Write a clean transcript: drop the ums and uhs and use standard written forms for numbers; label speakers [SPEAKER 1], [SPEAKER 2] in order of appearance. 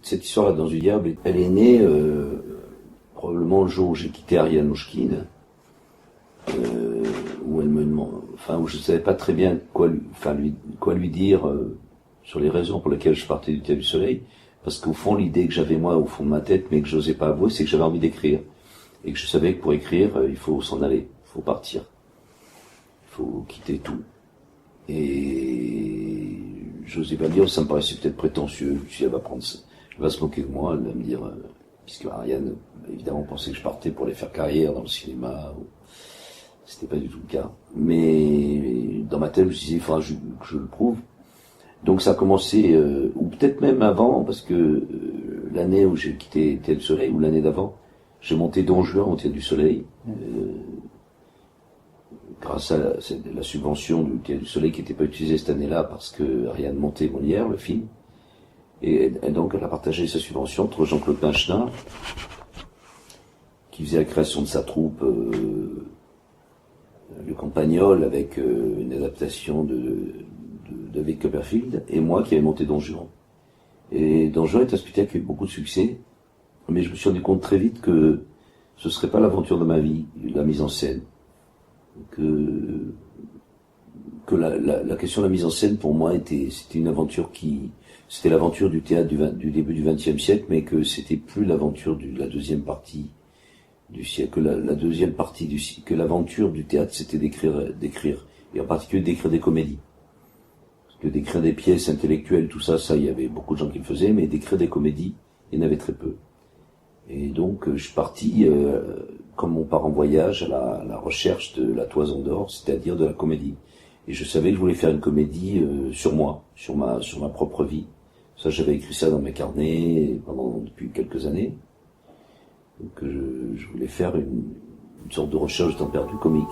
[SPEAKER 1] cette histoire-là dans du diable, elle est née probablement le jour où j'ai quitté Ariane Mnouchkine, où elle me demande, où je savais pas très bien quoi lui dire sur les raisons pour lesquelles je partais du Théâtre du Soleil, parce qu'au fond l'idée que j'avais moi au fond de ma tête, mais que j'osais pas avouer, c'est que j'avais envie d'écrire, et que je savais que pour écrire il faut s'en aller, il faut partir, il faut quitter tout. Et j'osais pas dire, ça me paraissait peut-être prétentieux, si elle va prendre ça, elle va se moquer de moi, elle va me dire, puisque Ariane évidemment pensait que je partais pour aller faire carrière dans le cinéma. C'était pas du tout le cas. Mais dans ma tête, je me disais, il faudra que je le prouve. Donc ça a commencé, ou peut-être même avant, parce que l'année où j'ai quitté Théâtre du Soleil, ou l'année d'avant, j'ai monté Don Juan au Théâtre du Soleil, grâce à la subvention du Théâtre du Soleil qui n'était pas utilisée cette année-là, parce que Ariane montait Molière, le film. Et donc elle a partagé sa subvention entre Jean-Claude Pinchenard, qui faisait la création de sa troupe, Le Campagnol, avec une adaptation de David Copperfield, et moi qui avais monté Don Juan. Et Don Juan est un spectacle qui a eu beaucoup de succès, mais je me suis rendu compte très vite que ce serait pas l'aventure de ma vie, la mise en scène. Que la question de la mise en scène pour moi c'était une aventure c'était l'aventure du théâtre du début du XXe siècle, mais que c'était plus l'aventure de la deuxième partie du siècle, que la deuxième partie du siècle, que l'aventure du théâtre c'était d'écrire, et en particulier d'écrire des comédies. Parce que d'écrire des pièces intellectuelles, tout ça, il y avait beaucoup de gens qui le faisaient, mais d'écrire des comédies, il y en avait très peu. Et donc je suis parti, comme on part en voyage, à la recherche de la toison d'or, c'est-à-dire de la comédie. Et je savais que je voulais faire une comédie sur moi, sur ma propre vie. Ça, j'avais écrit ça dans mes carnets depuis quelques années. Donc je voulais faire une sorte de recherche de temps perdu comique.